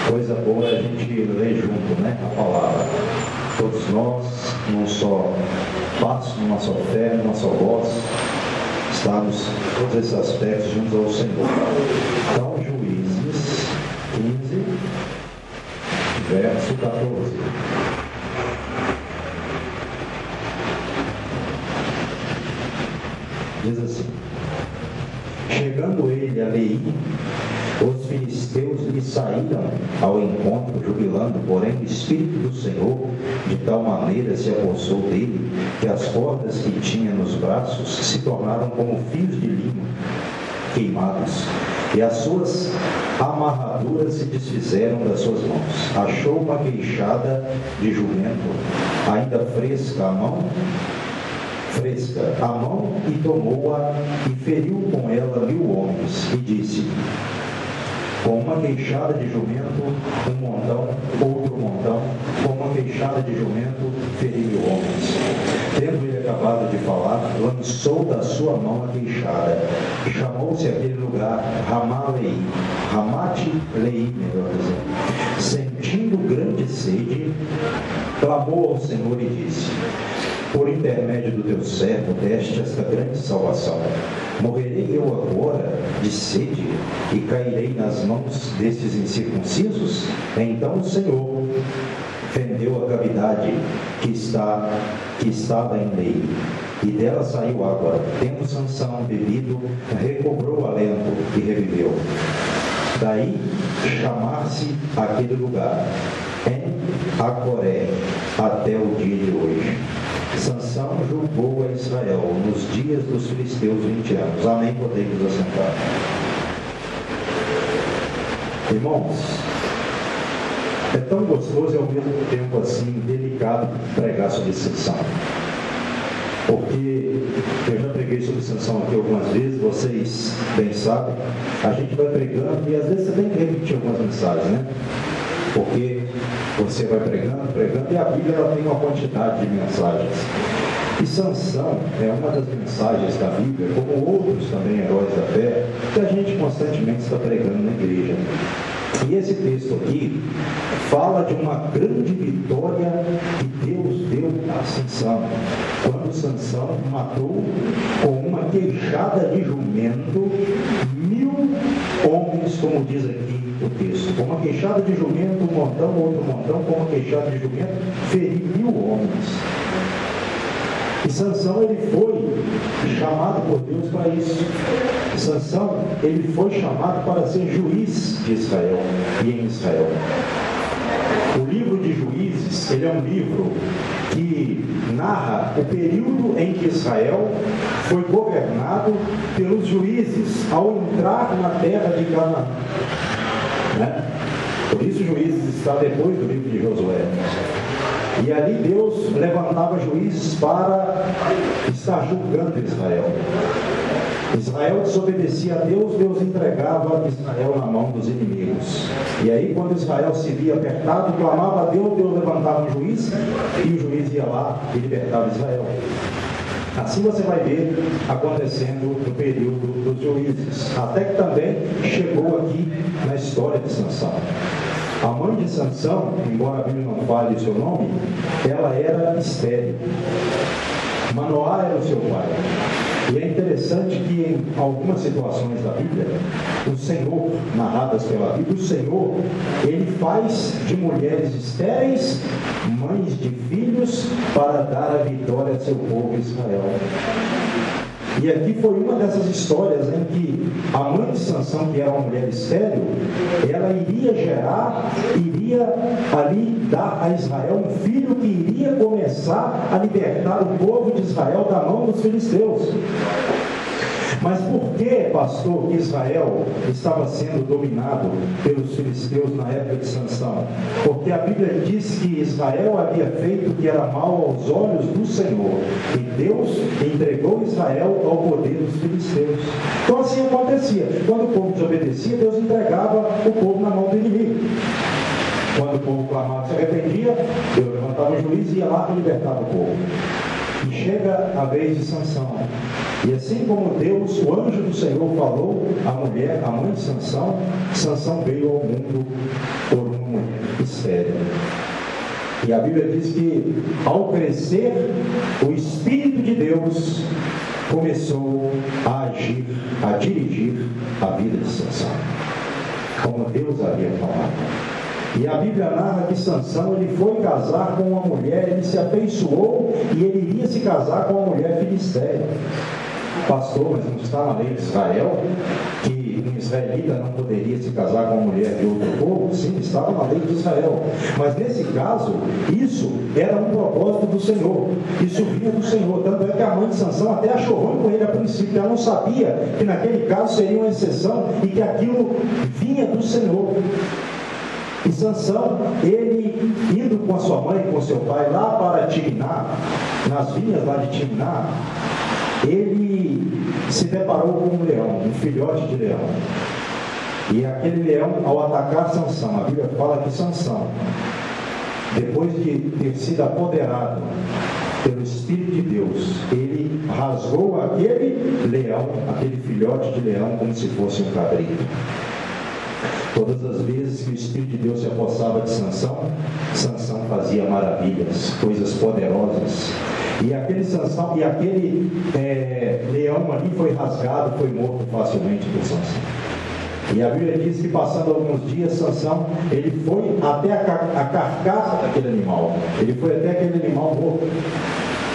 Coisa boa é a gente ler junto, né? A palavra. Todos nós, num só passo, numa só fé, numa só voz, estamos todos esses aspectos juntos ao Senhor. Então, Juízes 15, verso 14. Diz assim: chegando ele a Leí, os filisteus lhe saíram ao encontro, jubilando, porém o Espírito do Senhor de tal maneira se apossou dele, que as cordas que tinha nos braços se tornaram como fios de linho queimados, e as suas amarraduras se desfizeram das suas mãos. Achou uma queixada de jumento, ainda fresca a mão, e tomou-a e feriu com ela 1000 homens, e disse: com uma queixada de jumento, um montão, outro montão, com uma queixada de jumento, feriu 1000 homens. Tendo ele acabado de falar, lançou da sua mão a queixada. Chamou-se aquele lugar Ramá-Leí, Ramate-Leí, melhor dizendo. Sentindo grande sede, clamou ao Senhor e disse: por intermédio do teu servo deste esta grande salvação. Morrerei eu agora de sede e cairei nas mãos destes incircuncisos? Então o Senhor fendeu a cavidade que estava em Leí, e dela saiu água. Tendo Sansão bebido, recobrou o alento e reviveu. Daí chamar-se aquele lugar em Acoré até o dia de hoje. Sansão julgou a Israel nos dias dos filisteus 20 anos. Amém. Podemos nos assentar. Irmãos, é tão gostoso e ao mesmo tempo assim delicado pregar sobre Sansão, porque eu já preguei sobre Sansão aqui algumas vezes, vocês bem sabem. A gente vai pregando e às vezes você tem que repetir algumas mensagens, né? Porque você vai pregando, e a Bíblia ela tem uma quantidade de mensagens. E Sansão é uma das mensagens da Bíblia, como outros também heróis da fé, que a gente constantemente está pregando na igreja. E esse texto aqui fala de uma grande vitória que Deus deu a Sansão, quando Sansão matou com uma queixada de jumento 1000 homens, como diz aqui o texto. Com uma queixada de jumento, um montão, outro montão, com uma queixada de jumento, feriu 1000 homens. E Sansão, ele foi chamado por Deus para isso. Sansão, ele foi chamado para ser juiz de Israel e em Israel. O livro de Juízes, ele é um livro que narra o período em que Israel foi governado pelos juízes ao entrar na terra de Canaã. Né? Por isso Juízes está depois do livro de Josué. E ali Deus levantava juízes para estar julgando Israel. Israel desobedecia a Deus, Deus entregava Israel na mão dos inimigos. E aí, quando Israel se via apertado, clamava a Deus, Deus levantava um juiz, e o juiz ia lá e libertava Israel. Assim você vai ver acontecendo no período dos juízes, até que também chegou aqui na história de Sansão. A mãe de Sansão, embora a Bíblia não fale o seu nome, ela era estéril. Manoá era o seu pai. E é interessante que em algumas situações da Bíblia, o Senhor, narradas pela Bíblia, o Senhor, ele faz de mulheres estéreis mães de filhos para dar a vitória ao seu povo Israel. E aqui foi uma dessas histórias em que a mãe de Sansão, que era uma mulher estéril, ela iria ali dar a Israel um filho que iria começar a libertar o povo de Israel da mão dos filisteus. Mas por que, pastor, que Israel estava sendo dominado pelos filisteus na época de Sansão? Porque a Bíblia diz que Israel havia feito o que era mal aos olhos do Senhor, e Deus entregou Israel ao poder dos filisteus. Então assim acontecia. Quando o povo desobedecia, Deus entregava o povo na mão do inimigo. Quando o povo clamava, se arrependia, Deus levantava o juiz e ia lá e libertava o povo. E chega a vez de Sansão. E assim como Deus, o anjo do Senhor, falou à mulher, a mãe de Sansão, Sansão veio ao mundo por um E a Bíblia diz que, ao crescer, o Espírito de Deus começou a agir, a dirigir a vida de Sansão, como Deus havia falado. E a Bíblia narra que Sansão, ele foi casar com uma mulher, ele se afeiçoou e ele iria se casar com uma mulher filisteia. Pastor, mas não está na lei de Israel que um israelita não poderia se casar com uma mulher de outro povo? Sim, estava na lei de Israel. Mas nesse caso, isso era um propósito do Senhor. Isso vinha do Senhor. Tanto é que a mãe de Sansão até achou ruim com ele a princípio. Ela não sabia que naquele caso seria uma exceção e que aquilo vinha do Senhor. E Sansão, ele indo com a sua mãe e com seu pai lá para Timná, nas vinhas lá de Timná, ele se deparou com um leão, um filhote de leão. E aquele leão, ao atacar Sansão, a Bíblia fala que Sansão, depois de ter sido apoderado pelo Espírito de Deus, ele rasgou aquele leão, aquele filhote de leão, como se fosse um cabrito. Todas as vezes que o Espírito de Deus se apossava de Sansão, Sansão fazia maravilhas, coisas poderosas. E aquele Sansão, e aquele leão ali foi rasgado, foi morto facilmente por Sansão. E a Bíblia diz que passando alguns dias, Sansão, ele foi até a carcaça daquele animal. Ele foi até aquele animal morto.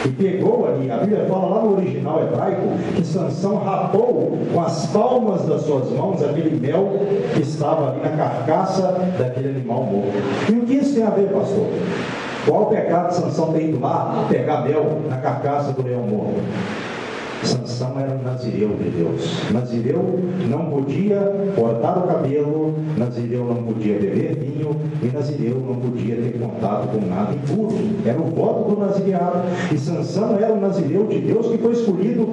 E pegou ali, a Bíblia fala lá no original hebraico, que Sansão rapou com as palmas das suas mãos aquele mel que estava ali na carcaça daquele animal morto. E o que isso tem a ver, pastor? Qual o pecado de Sansão ter ido lá pegar mel na carcaça do leão morto? Sansão era um nazireu de Deus. Nazireu não podia cortar o cabelo, nazireu não podia beber vinho, e nazireu não podia ter contato com nada impuro. Era o voto do nazireado. E Sansão era o nazireu de Deus que foi escolhido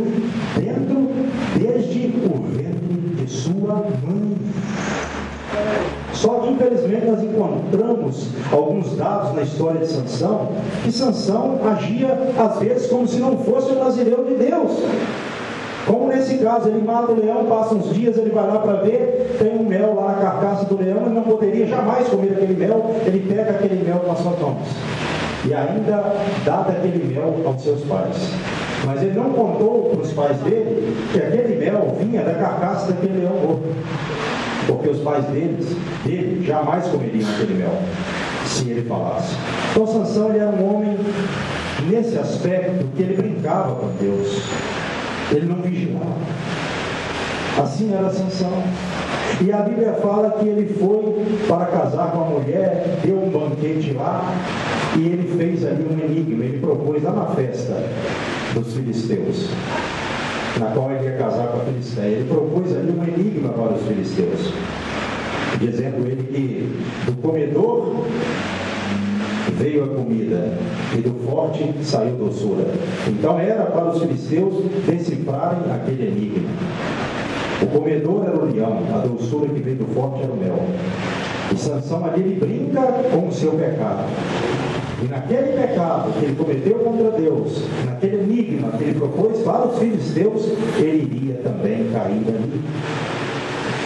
desde o ventre de sua mãe. Só que infelizmente nós encontramos alguns dados na história de Sansão, que Sansão agia às vezes como se não fosse o nazireu de Deus. Como nesse caso, ele mata o leão, passa uns dias, ele vai lá para ver, tem um mel lá na carcaça do leão, ele não poderia jamais comer aquele mel, ele pega aquele mel com as suas mãos e ainda dá daquele mel aos seus pais. Mas ele não contou para os pais dele que aquele mel vinha da carcaça daquele leão morto, porque os pais dele jamais comeriam aquele mel se ele falasse. Então Sansão, ele era um homem nesse aspecto que ele brincava com Deus, ele não vigilava. Assim era Sansão. E a Bíblia fala que ele foi para casar com a mulher, deu um banquete lá, e ele fez ali um enigma. Ele propôs lá na festa dos filisteus, na qual ele ia casar com a Filisteia. Ele propôs ali um enigma para os filisteus, dizendo ele que do comedor veio a comida e do forte saiu doçura. Então era para os filisteus decifrarem aquele enigma. O comedor era o leão, a doçura que veio do forte era o mel. E Sansão ali, ele brinca com o seu pecado. E naquele pecado que ele cometeu contra Deus, naquele enigma que ele propôs para os filisteus, ele iria também cair ali.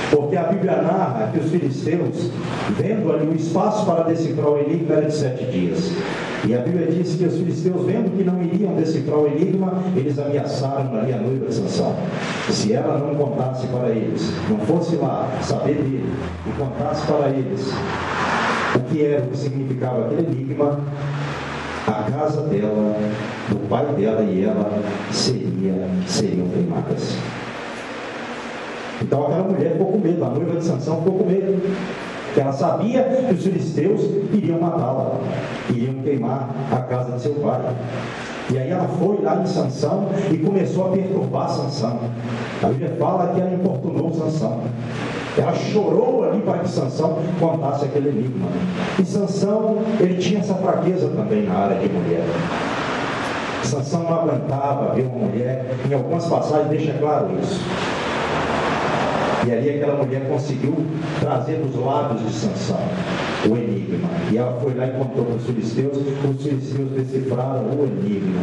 Porque a Bíblia narra que os filisteus, vendo ali o espaço para decifrar o enigma, era de 7 dias. E a Bíblia diz que os filisteus, vendo que não iriam decifrar o enigma, eles ameaçaram ali a noiva de Sansão. Se ela não contasse para eles, não fosse lá saber dele e contasse para eles o que era, o que significava aquele enigma, a casa dela, do pai dela e ela seriam queimadas. Então aquela mulher ficou com medo, a noiva de Sansão ficou com medo, porque ela sabia que os filisteus iriam matá-la, iriam queimar a casa de seu pai. E aí ela foi lá em Sansão e começou a perturbar Sansão. A Bíblia fala que ela importunou Sansão. Ela chorou ali para que Sansão contasse aquele enigma. E Sansão, ele tinha essa fraqueza também na área de mulher. Sansão não aguentava ver uma mulher, em algumas passagens deixa claro isso. E ali aquela mulher conseguiu trazer dos lábios de Sansão o enigma. E ela foi lá e contou para os filisteus decifraram o enigma.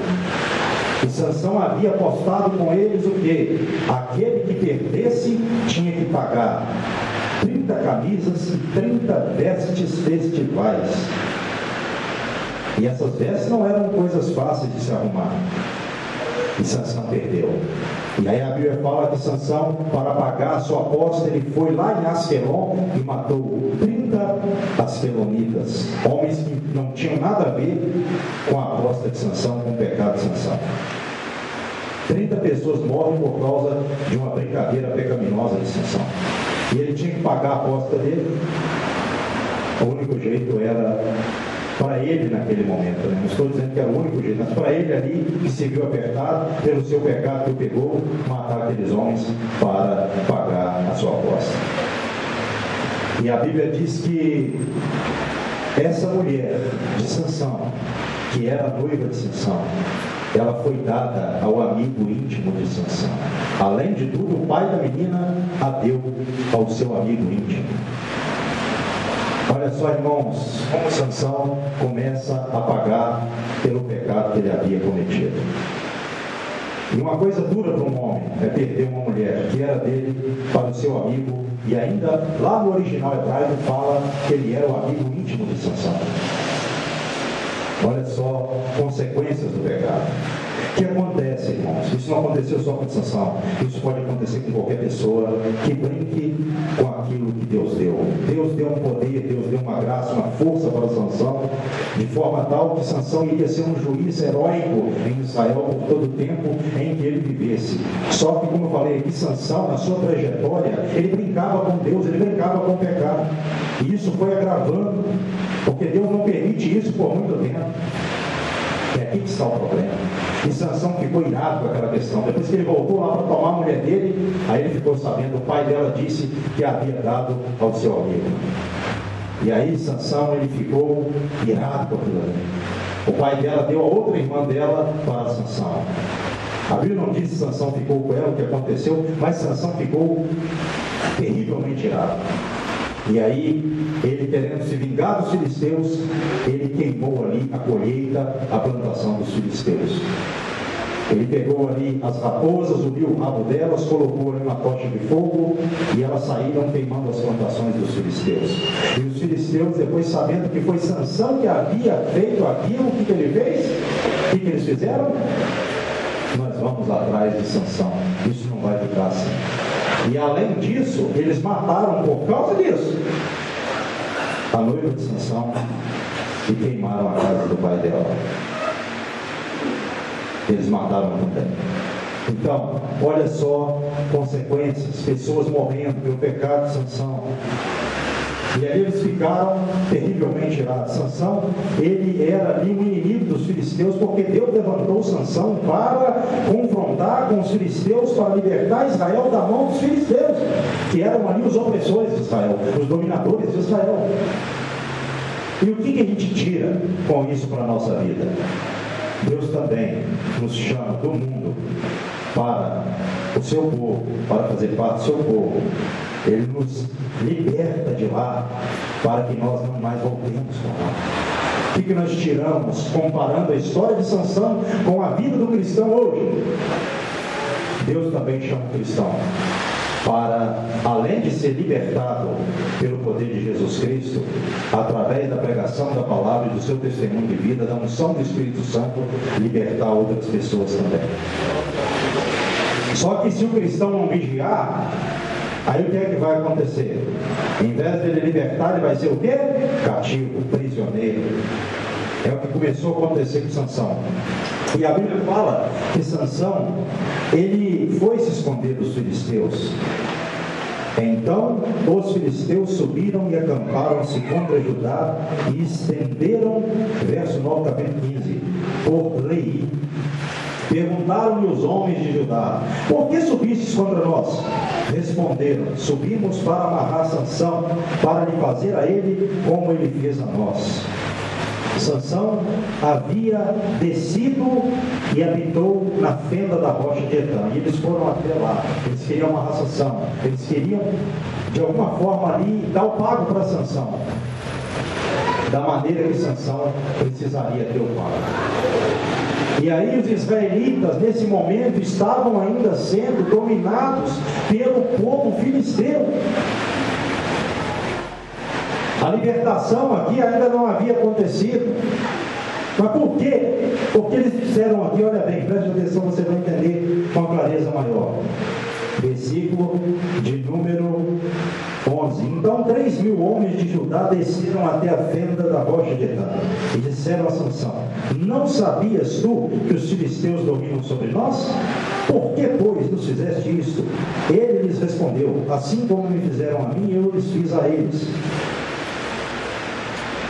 E Sansão havia apostado com eles o quê? Aquele que perdesse tinha que pagar 30 camisas e 30 vestes festivais. E essas vestes não eram coisas fáceis de se arrumar. E Sansão perdeu. E aí a Bíblia fala que Sansão, para pagar a sua aposta, ele foi lá em Asquelon e matou 30 asquelonitas, homens que não tinham nada a ver com a aposta de Sansão, com o pecado de Sansão. 30 pessoas morrem por causa de uma brincadeira pecaminosa de Sansão. E ele tinha que pagar a aposta dele. O único jeito era para ele naquele momento, né? Não estou dizendo que era o único jeito, mas para ele ali, que se viu apertado pelo seu pecado que o pegou, matar aqueles homens para pagar a sua aposta. E a Bíblia diz que essa mulher de Sansão, que era noiva de Sansão, ela foi dada ao amigo íntimo de Sansão. Além de tudo, o pai da menina a deu ao seu amigo íntimo. Olha só, irmãos, como Sansão começa a pagar pelo pecado que ele havia cometido. E uma coisa dura para um homem é perder uma mulher que era dele para o seu amigo, e ainda lá no original hebraico fala que ele era o amigo íntimo de Sansão. Olha só, consequências do pecado. O que acontece, irmãos? Isso não aconteceu só com Sansão. Isso pode acontecer com qualquer pessoa que brinque com aquilo que Deus deu. Deus deu um poder, Deus deu uma graça, uma força para Sansão, de forma tal que Sansão iria ser um juiz heróico em Israel por todo o tempo em que ele vivesse. Só que, como eu falei aqui, Sansão, na sua trajetória, ele brincava com Deus, ele brincava com o pecado. E isso foi agravando, porque Deus não permite isso por muito tempo. É aqui que está o problema. E Sansão ficou irado com aquela questão. Depois que ele voltou lá para tomar a mulher dele, aí ele ficou sabendo, o pai dela disse que havia dado ao seu amigo. E aí Sansão, ele ficou irado com aquilo ali. O pai dela deu a outra irmã dela para Sansão. A Bíblia não diz se Sansão ficou com ela, o que aconteceu, mas Sansão ficou terrivelmente irado. E aí, ele querendo se vingar dos filisteus, ele queimou ali a colheita, a plantação dos filisteus. Ele pegou ali as raposas, uniu o rabo delas, colocou ali uma tocha de fogo, e elas saíram queimando as plantações dos filisteus. E os filisteus, depois sabendo que foi Sansão que havia feito aquilo, o que ele fez? O que eles fizeram? Nós vamos atrás de Sansão. Isso não vai ficar assim. E além disso, eles mataram por causa disso a noiva de Sansão e queimaram a casa do pai dela. Eles mataram também. Então, olha só, consequências, pessoas morrendo pelo pecado de Sansão. E aí eles ficaram terrivelmente irados. Sansão, ele era ali um inimigo dos filisteus, porque Deus levantou Sansão para confrontar com os filisteus, para libertar Israel da mão dos filisteus, que eram ali os opressores de Israel, os dominadores de Israel. E o que a gente tira com isso para a nossa vida? Deus também nos chama do mundo para o seu povo, para fazer parte do seu povo. Ele nos liberta de lá para que nós não mais voltemos para lá. O que nós tiramos comparando a história de Sansão com a vida do cristão hoje? Deus também chama o cristão para, além de ser libertado pelo poder de Jesus Cristo, através da pregação da palavra e do seu testemunho de vida, da unção do Espírito Santo, libertar outras pessoas também. Só que se o cristão não vigiar, aí o que é que vai acontecer? Em vez de ele libertar, ele vai ser o quê? Cativo, prisioneiro. É o que começou a acontecer com Sansão. E a Bíblia fala que Sansão, ele foi se esconder dos filisteus. Então os filisteus subiram e acamparam-se contra Judá e estenderam, verso 9, capítulo 15, por lei. Perguntaram-lhe os homens de Judá: por que subistes contra nós? Responderam: subimos para amarrar Sansão, para lhe fazer a ele como ele fez a nós. Sansão havia descido e habitou na fenda da rocha de Etã, e eles foram até lá. Eles queriam amarrar Sansão, eles queriam de alguma forma ali dar o pago para Sansão, da maneira que Sansão precisaria ter o pago. E aí os israelitas, nesse momento, estavam ainda sendo dominados pelo povo filisteu. A libertação aqui ainda não havia acontecido. Mas por quê? Porque eles disseram aqui, olha bem, preste atenção, você vai entender com clareza maior. Versículo de número 11. Então 3.000 homens de Judá desceram até a fenda da rocha de Etã e disseram a Sansão: não sabias tu que os filisteus dominam sobre nós? Por que, pois, nos fizeste isto? Ele lhes respondeu: assim como me fizeram a mim, eu lhes fiz a eles.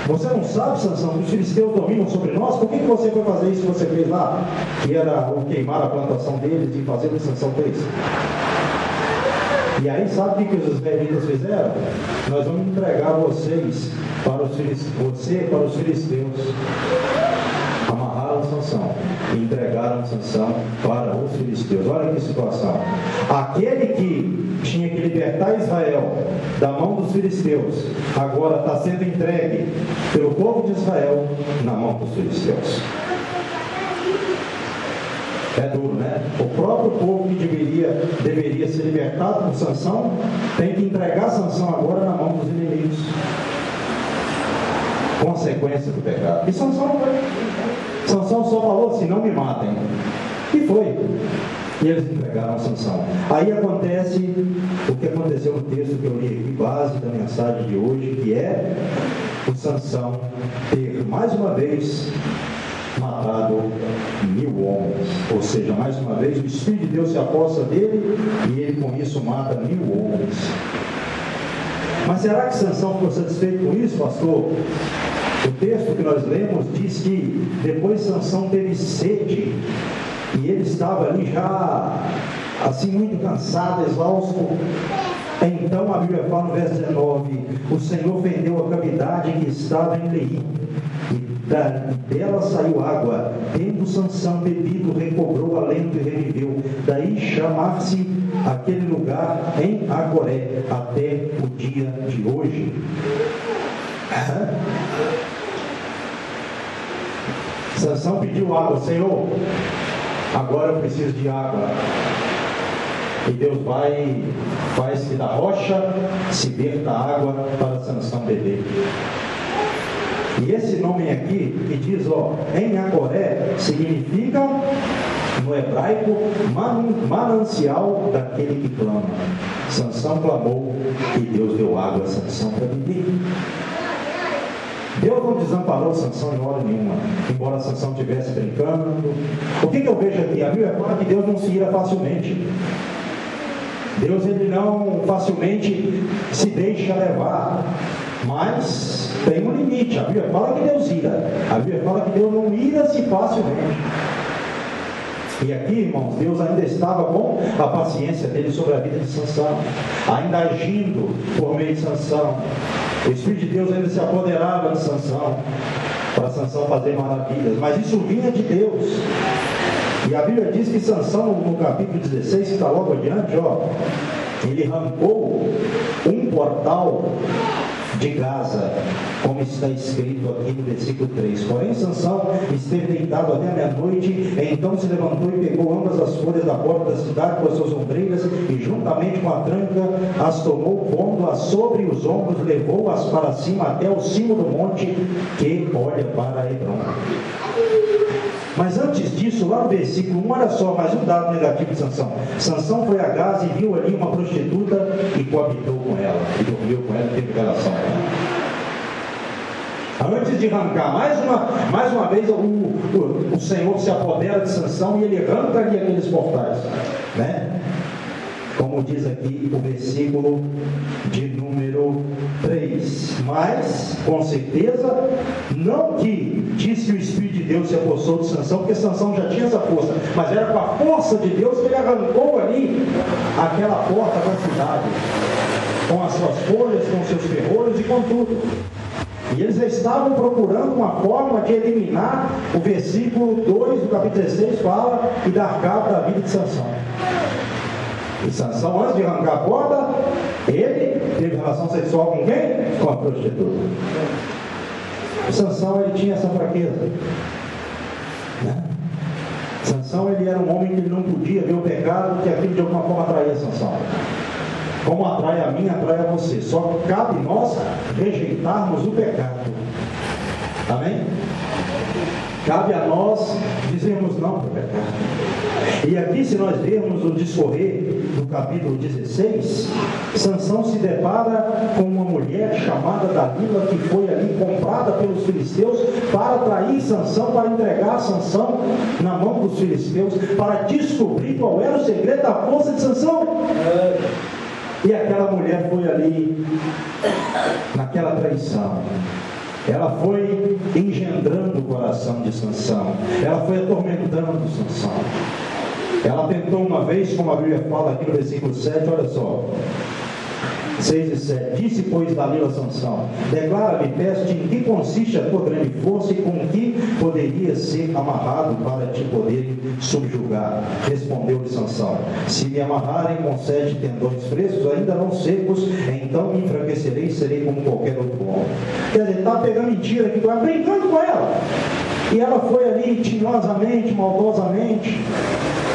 Você não sabe, Sansão, que os filisteus dominam sobre nós? Por que você foi fazer isso que você fez lá? Que era o queimar a plantação deles e fazer o que Sansão fez. E aí, sabe o que os israelitas fizeram? Nós vamos entregar vocês para os filisteus. Amarraram Sansão e entregaram Sansão para os filisteus. Olha que situação. Aquele que tinha que libertar Israel da mão dos filisteus, agora está sendo entregue pelo povo de Israel na mão dos filisteus. É duro, né? O próprio povo que deveria ser libertado por Sansão tem que entregar Sansão agora na mão dos inimigos. Consequência do pecado. E Sansão só falou assim: não me matem. E foi. E eles entregaram a Sansão. Aí acontece o que aconteceu no texto que eu li aqui, base da mensagem de hoje, que é o Sansão ter mais uma vez matado 1.000 homens. Ou seja, mais uma vez o Espírito de Deus se aposta dele e ele com isso mata 1.000 homens. Mas será que Sansão ficou satisfeito com isso, pastor? O texto que nós lemos diz que depois Sansão teve sede e ele estava ali já assim muito cansado, exausto. Então a Bíblia fala no verso 19: o Senhor fendeu a cavidade que estava em Leí, e dela saiu água. Tendo Sansão bebido, recobrou alento e reviveu. Daí chamar-se aquele lugar em Agoré até o dia de hoje. Sansão pediu água: Senhor, agora eu preciso de água. E Deus faz que da rocha se verta água para Sansão beber. E esse nome aqui, que diz, em Agoré, significa, no hebraico, manancial daquele que clama. Sansão clamou e Deus deu água a Sansão para beber. Deus não desamparou Sansão em hora nenhuma, embora Sansão estivesse brincando. O que eu vejo aqui? A Bíblia fala que Deus não se ira facilmente. Deus, ele não facilmente se deixa levar, mas tem um limite. A Bíblia fala que Deus ira, a Bíblia fala que Deus não ira-se facilmente. E aqui, irmãos, Deus ainda estava com a paciência dele sobre a vida de Sansão, ainda agindo por meio de Sansão. O Espírito de Deus ainda se apoderava de Sansão, para Sansão fazer maravilhas, mas isso vinha de Deus. E a Bíblia diz que Sansão, no capítulo 16, que está logo adiante, ele arrancou um portal de Gaza, como está escrito aqui no versículo 3. Porém Sansão esteve deitado até a meia-noite, então se levantou e pegou ambas as folhas da porta da cidade com as suas ombreiras, e juntamente com a tranca as tomou, pondo-as sobre os ombros, levou-as para cima até o cimo do monte que olha para Hebrom. Mas antes disso, lá no versículo 1, olha só, mais um dado negativo de Sansão. Sansão foi a Gaza e viu ali uma prostituta e coabitou com ela, e dormiu com ela e teve relação com ela. Antes de arrancar, mais uma vez, o Senhor se apodera de Sansão e ele arranca ali aqueles portais, né? Como diz aqui o versículo de número 3. Mas, com certeza, não que diz que o Espírito de Deus se apossou de Sansão, porque Sansão já tinha essa força, mas era com a força de Deus que ele arrancou ali aquela porta da cidade, com as suas folhas, com seus ferrolhos e com tudo. E eles estavam procurando uma forma de eliminar. O versículo 2 do capítulo 16 fala e dar cabo da vida de Sansão. E Sansão, antes de arrancar a porta, ele teve relação sexual com quem? Com a prostituta. Sansão, ele tinha essa fraqueza, né? Sansão, ele era um homem que ele não podia ver o pecado, que aquilo de alguma forma atraía Sansão. Como atrai a mim, atrai a você. Só cabe nós rejeitarmos o pecado. Amém? Cabe a nós dizermos não para o pecado. E aqui, se nós vermos o discorrer do capítulo 16, Sansão se depara com uma mulher chamada Dalila, que foi ali comprada pelos filisteus para trair Sansão, para entregar Sansão na mão dos filisteus, para descobrir qual era o segredo da força de Sansão. E aquela mulher foi ali naquela traição. Ela foi engendrando o coração de Sansão. Ela foi atormentando Sansão. Ela tentou uma vez, como a Bíblia fala aqui no versículo 7, olha só, 6 e 7, disse, pois, Dalila a Sansão, declara-me, peço-te, em que consiste a tua grande força e com que poderia ser amarrado para te poder subjugar? Respondeu-lhe Sansão, se me amarrarem com 7 tendões frescos, ainda não secos, então me enfraquecerei e serei como qualquer outro homem. Quer dizer, ele está pegando mentira aqui, brincando com ela. E ela foi ali tinhosamente, maldosamente,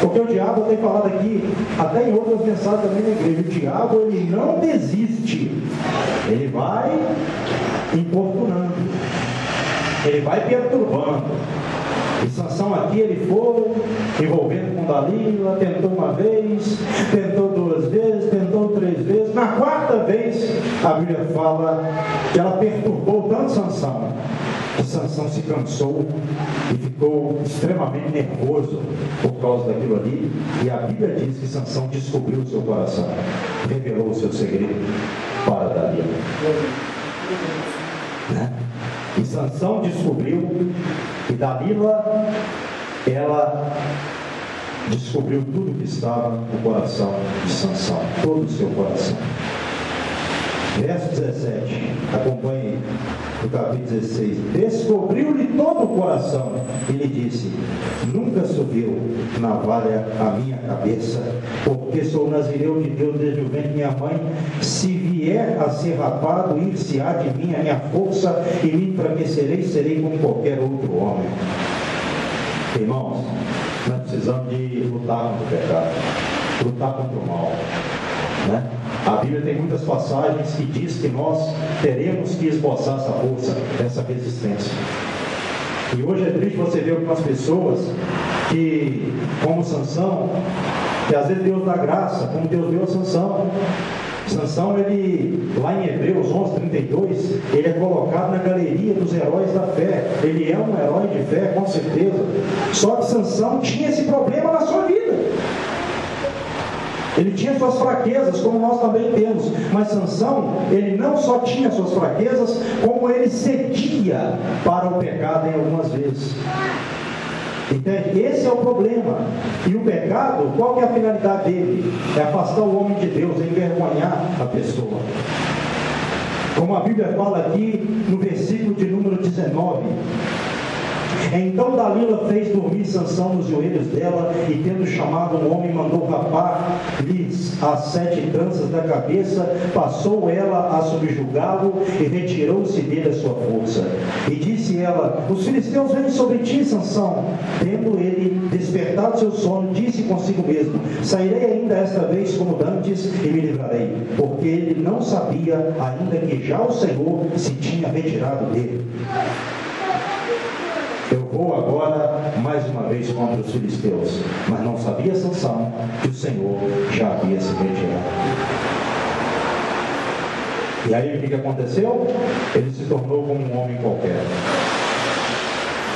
porque o diabo, tem falado aqui, até em outras mensagens também na igreja, o diabo, ele não desiste, ele vai importunando, ele vai perturbando. E Sansão aqui, ele foi envolvendo com Dalila, tentou uma vez, tentou 2 vezes, tentou 3 vezes. Na 4ª vez, a Bíblia fala que ela perturbou tanto Sansão, que Sansão se cansou e ficou extremamente nervoso por causa daquilo ali. E a Bíblia diz que Sansão descobriu o seu coração, revelou o seu segredo para Dalila. Né? E Sansão descobriu que Dalila, ela descobriu tudo que estava no coração de Sansão, todo o seu coração. Verso 17, acompanhe o capítulo 16. Descobriu-lhe todo o coração e lhe disse, nunca subiu navalha a minha cabeça, porque sou nazireu de Deus desde o ventre de minha mãe. Se vier a ser rapado, ir-se-á de mim a minha força e me enfraquecerei e serei como qualquer outro homem. Irmãos, nós precisamos de lutar contra o pecado, lutar contra o mal, né? A Bíblia tem muitas passagens que diz que nós teremos que esboçar essa força, essa resistência. E hoje é triste você ver algumas pessoas que, como Sansão, que às vezes Deus dá graça, como Deus deu a Sansão. Sansão, ele, lá em Hebreus 11:32, ele é colocado na galeria dos heróis da fé. Ele é um herói de fé, com certeza. Só que Sansão tinha esse problema na sua vida. Ele tinha suas fraquezas, como nós também temos. Mas Sansão, ele não só tinha suas fraquezas, como ele cedia para o pecado em algumas vezes. Entende? Esse é o problema. E o pecado, qual que é a finalidade dele? É afastar o homem de Deus, é envergonhar a pessoa. Como a Bíblia fala aqui no versículo de número 19. Então Dalila fez dormir Sansão nos joelhos dela, e tendo chamado um homem, mandou rapar-lhes as 7 tranças da cabeça, passou ela a subjugá-lo, e retirou-se dele a sua força. E disse ela, os filisteus vêm sobre ti, Sansão. Tendo ele despertado seu sono, disse consigo mesmo, sairei ainda esta vez como dantes, e me livrarei, porque ele não sabia ainda que já o Senhor se tinha retirado dele. Eu vou agora mais uma vez contra os filisteus. Mas não sabia Sansão que o Senhor já havia se retirado. E aí o que aconteceu? Ele se tornou como um homem qualquer.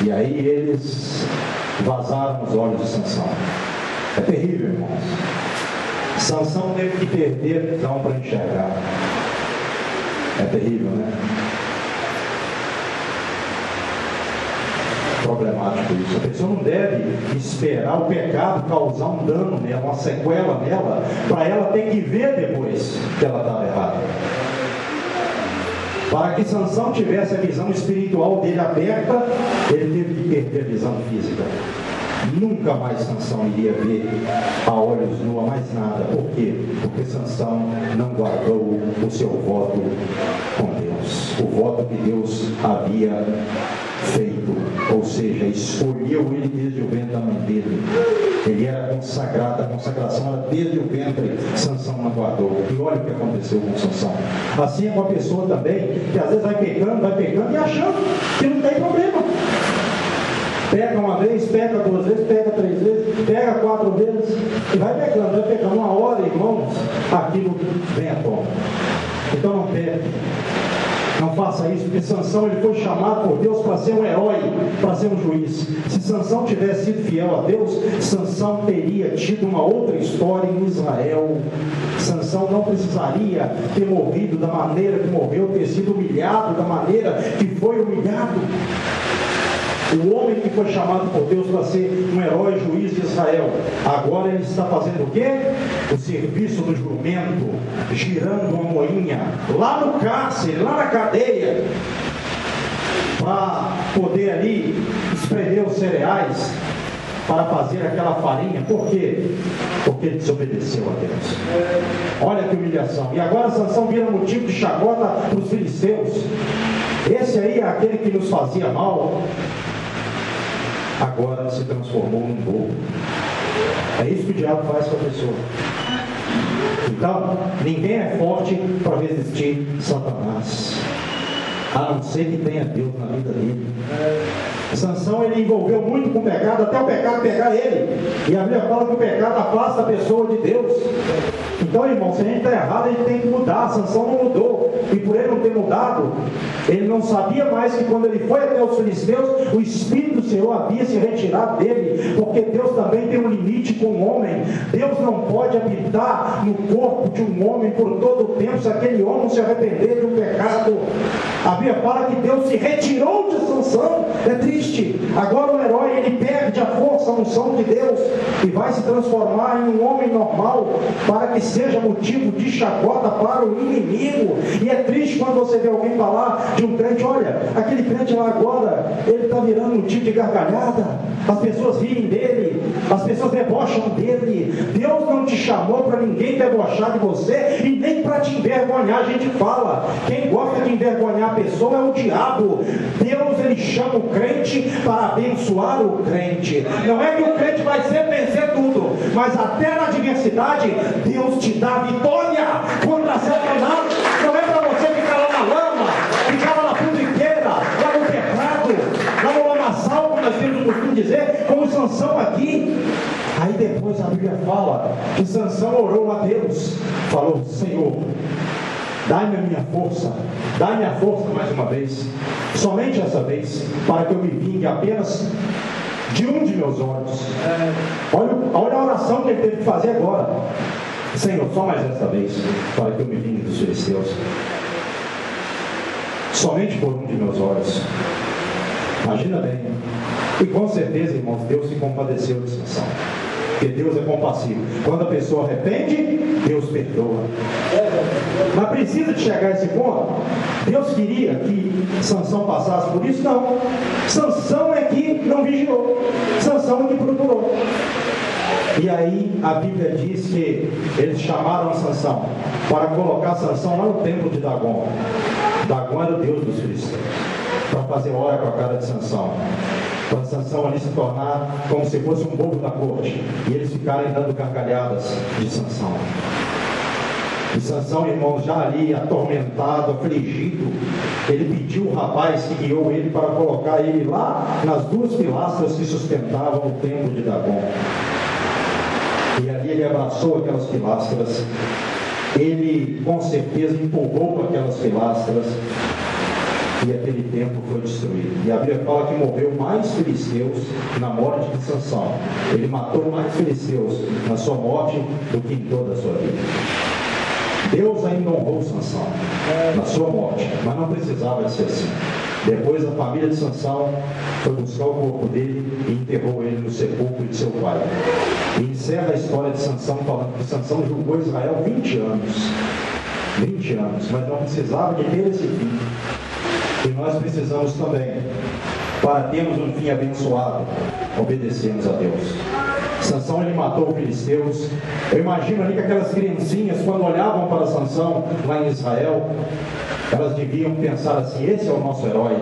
E aí eles vazaram os olhos de Sansão. É terrível, irmãos. Sansão teve que perder a visão para enxergar. É terrível, né? Problemático isso. A pessoa não deve esperar o pecado causar um dano nela, uma sequela nela, para ela ter que ver depois que ela estava errada. Para que Sansão tivesse a visão espiritual dele aberta, ele teve que perder a visão física. Nunca mais Sansão iria ver a olhos nus mais nada. Por quê? Porque Sansão não guardou o seu voto com Deus. O voto que Deus havia feito, ou seja, escolheu ele desde o ventre da mãe dele. Ele era consagrado, a consagração era desde o ventre. Sansão não guardou. E olha o que aconteceu com Sansão. Assim é com a pessoa também, que às vezes vai pecando e achando que não tem problema. Pega uma vez, pega duas vezes, pega três vezes, pega 4 vezes, e vai pegando uma hora, irmãos, aquilo vem à tona. Então não pegue. Não faça isso, porque Sansão ele foi chamado por Deus para ser um herói, para ser um juiz. Se Sansão tivesse sido fiel a Deus, Sansão teria tido uma outra história em Israel. Sansão não precisaria ter morrido da maneira que morreu, ter sido humilhado da maneira que foi humilhado. O homem que foi chamado por Deus para ser um herói juiz de Israel, agora ele está fazendo o quê? O serviço do jumento, girando uma moinha, lá no cárcere, lá na cadeia, para poder ali espremer os cereais, para fazer aquela farinha. Por quê? Porque ele desobedeceu a Deus. Olha que humilhação. E agora Sansão vira motivo de chacota para os filisteus. Esse aí é aquele que nos fazia mal, agora se transformou num bobo. É isso que o diabo faz com a pessoa. Então, ninguém é forte para resistir Satanás, a não ser que tenha Deus na vida dele. Sansão ele envolveu muito com o pecado, até o pecado pegar ele. E a Bíblia fala que o pecado afasta a pessoa de Deus. Então, irmão, se a gente está errado, a gente tem que mudar. Sansão não mudou. E por ele não ter mudado, ele não sabia mais que quando ele foi até os filisteus, o Espírito do Senhor havia se retirado dele. Porque Deus também tem um limite com o homem. Deus não pode habitar no corpo de um homem por todo o tempo, se aquele homem se arrepender de um pecado. A Bíblia fala que Deus se retirou de Sansão. É triste. Agora o herói ele perde a força, a unção de Deus e vai se transformar em um homem normal, para que seja motivo de chacota para o inimigo. E é triste quando você vê alguém falar de um crente: olha, aquele crente lá agora, ele está virando um tipo de gargalhada, as pessoas riem dele, as pessoas debocham dele. Deus não te chamou para ninguém debochar de você e nem para te envergonhar. A gente fala, quem gosta de envergonhar a pessoa é o diabo. Deus ele chama o crente para abençoar o crente. Não é que o crente vai sempre vencer tudo, mas até na adversidade Deus te dá vitória contra Satanás. Não é para você ficar lá na lama, ficar lá na pudriqueira, lá no pecado, lá no lamaçal, como nós temos o costume de dizer, como Sansão aqui. Aí depois a Bíblia fala que Sansão orou a Deus, falou: Senhor, dai-me a minha força, dai-me a força mais uma vez, somente essa vez, para que eu me vingue apenas de um de meus olhos. Olha a oração que ele teve que fazer agora: Senhor, só mais essa vez, para que eu me vingue dos filisteus, somente por um de meus olhos. Imagina bem. E com certeza, irmãos, Deus se compadeceu de Sansão, porque Deus é compassivo. Quando a pessoa arrepende, Deus perdoa. Mas precisa de chegar a esse ponto? Deus queria que Sansão passasse por isso? Não. Sansão é que não vigiou, Sansão é que procurou. E aí a Bíblia diz que eles chamaram a Sansão para colocar Sansão lá no templo de Dagom. Dagom era o deus dos filisteus, para fazer hora com a cara de Sansão, para Sansão ali se tornar como se fosse um bobo da corte, e eles ficarem dando gargalhadas de Sansão. E Sansão, irmãos, já ali atormentado, afligido, ele pediu o rapaz que guiou ele para colocar ele lá nas 2 pilastras que sustentavam o templo de Dagom. E ali ele abraçou aquelas pilastras, ele com certeza empolgou com aquelas pilastras, e aquele templo foi destruído. E a Bíblia fala que morreu mais filisteus na morte de Sansão. Ele matou mais filisteus na sua morte do que em toda a sua vida. Deus ainda honrou Sansão na sua morte, mas não precisava de ser assim. Depois a família de Sansão foi buscar o corpo dele e enterrou ele no sepulcro de seu pai. E encerra a história de Sansão falando que Sansão julgou Israel 20 anos. 20 anos, mas não precisava de ter esse fim. E nós precisamos também, para termos um fim abençoado, obedecermos a Deus. Sansão ele matou os filisteus. Eu imagino ali que aquelas criancinhas, quando olhavam para Sansão lá em Israel, Elas deviam pensar assim: esse é o nosso herói.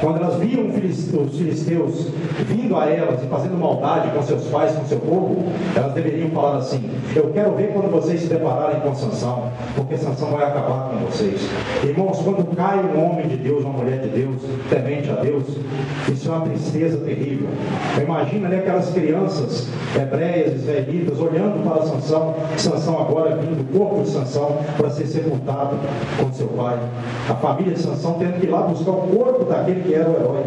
Quando elas viam os filisteus vindo a elas e fazendo maldade com seus pais, com seu povo, elas deveriam falar assim: eu quero ver quando vocês se depararem com Sansão, porque Sansão vai acabar com vocês. Irmãos, quando cai um homem de Deus, uma mulher de Deus, temente a Deus, isso é uma tristeza terrível. Imagina ali aquelas crianças hebreias, israelitas, olhando para Sansão, Sansão agora vindo do corpo de Sansão para ser sepultado com seu pai. A família de Sansão tendo que ir lá buscar o corpo daquele que era o herói.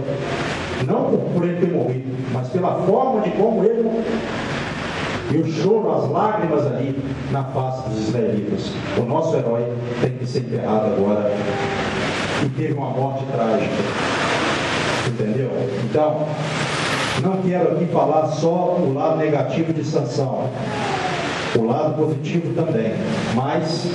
Não por ele ter morrido, mas pela forma de como ele morreu. E o choro, as lágrimas ali na face dos israelitas. O nosso herói tem que ser enterrado agora. E teve uma morte trágica. Entendeu? Então, não quero aqui falar só o lado negativo de Sansão. O lado positivo também. Mas,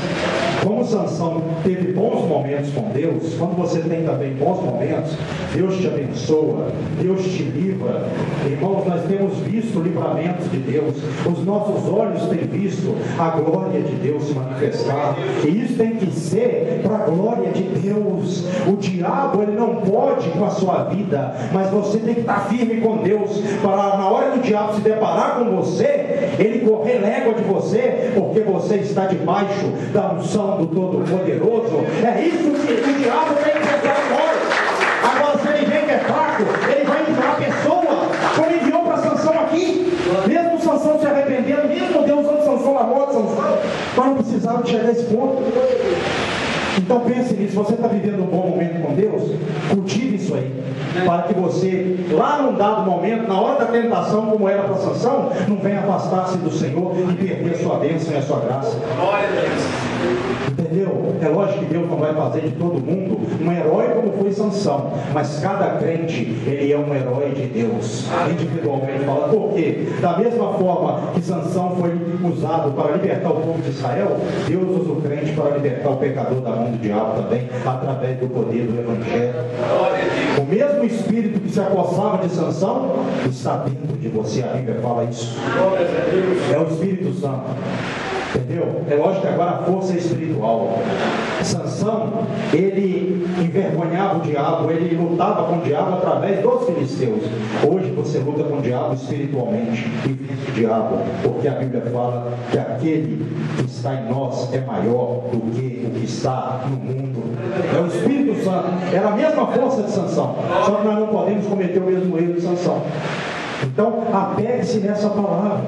como Sansão teve bons momentos com Deus, quando você tem também bons momentos, Deus te abençoa, Deus te livra. Irmãos, nós temos visto livramentos de Deus, os nossos olhos têm visto a glória de Deus se manifestar, e isso tem que ser para a glória de Deus. O diabo, ele não pode com a sua vida, mas você tem que estar firme com Deus, para na hora que o diabo se deparar com você, ele correr légua de você, porque você está debaixo da unção do Todo-Poderoso. É isso que o diabo tem que fazer agora. Agora, se ele vem que é fraco, ele vai enviar a pessoa, como enviou para Sansão aqui. Mesmo Sansão se arrependendo, mesmo Deus usando Sansão na morte de Sansão, mas não precisava chegar a esse ponto. Então pense nisso. Você está vivendo um bom momento com Deus, cultive isso aí, para que você, lá num dado momento, na hora da tentação, como era para Sansão, não venha afastar-se do Senhor e perder a sua bênção e a sua graça. Glória a Deus. Entendeu? É lógico que Deus não vai fazer de todo mundo um herói como foi Sansão, mas cada crente, ele é um herói de Deus, individualmente falando. Por quê? Da mesma forma que Sansão foi usado para libertar o povo de Israel, Deus usa o crente para libertar o pecador da mão do diabo também, através do poder do Evangelho. O mesmo espírito que se apossava de Sansão está dentro de você. A Bíblia fala isso. É o Espírito Santo. Entendeu? É lógico que agora a força é espiritual. Sansão, ele envergonhava o diabo, ele lutava com o diabo através dos filisteus. Hoje você luta com o diabo espiritualmente e vence o diabo, porque a Bíblia fala que aquele que está em nós é maior do que o que está no mundo. É o Espírito Santo. Era a mesma força de Sansão, só que nós não podemos cometer o mesmo erro de Sansão. Então apegue-se nessa palavra.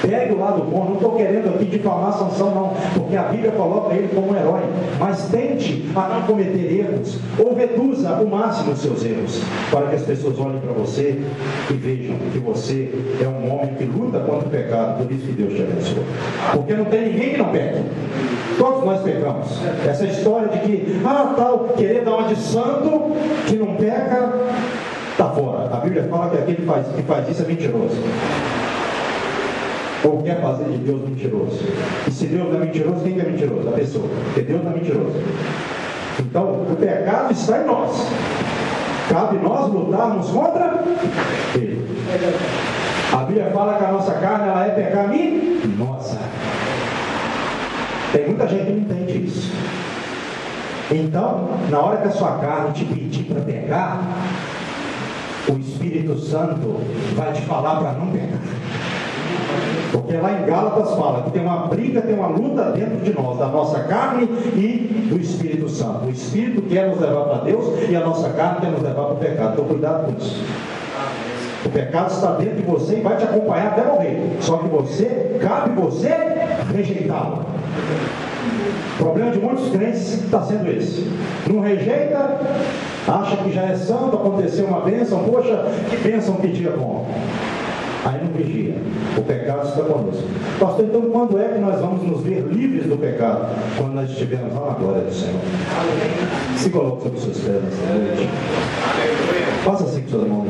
Pegue o lado bom. Não estou querendo aqui difamar Sansão, não, porque a Bíblia coloca ele como um herói. Mas tente a não cometer erros, ou reduza o máximo os seus erros, para que as pessoas olhem para você e vejam que você é um homem que luta contra o pecado. Por isso que Deus te abençoa, porque não tem ninguém que não peque. Todos nós pecamos. Essa história de que tal, querer dar uma de santo que não peca, está fora. A Bíblia fala que aquele que faz isso é mentiroso, ou quer fazer de Deus mentiroso. E se Deus não é mentiroso, quem é mentiroso? A pessoa. Porque Deus não é mentiroso. Então, o pecado está em nós. Cabe nós lutarmos contra ele. A Bíblia fala que a nossa carne, ela é pecaminosa. Tem muita gente que não entende isso. Então, na hora que a sua carne te pedir para pecar, o Espírito Santo vai te falar para não pecar. Porque lá em Gálatas fala que tem uma briga, tem uma luta dentro de nós, da nossa carne e do Espírito Santo. O Espírito quer nos levar para Deus e a nossa carne quer nos levar para o pecado. Então cuidado com isso. O pecado está dentro de você e vai te acompanhar até morrer. Só que cabe você rejeitá-lo. O problema de muitos crentes está sendo esse. Não rejeita, acha que já é santo, aconteceu uma bênção, poxa, que bênção, que dia bom. Aí não vigia. O pecado está conosco. Pastor, então quando é que nós vamos nos ver livres do pecado? Quando nós estivermos lá na glória do Senhor. Se coloque sobre os seus pés nessa noite. Faça assim com suas mãos.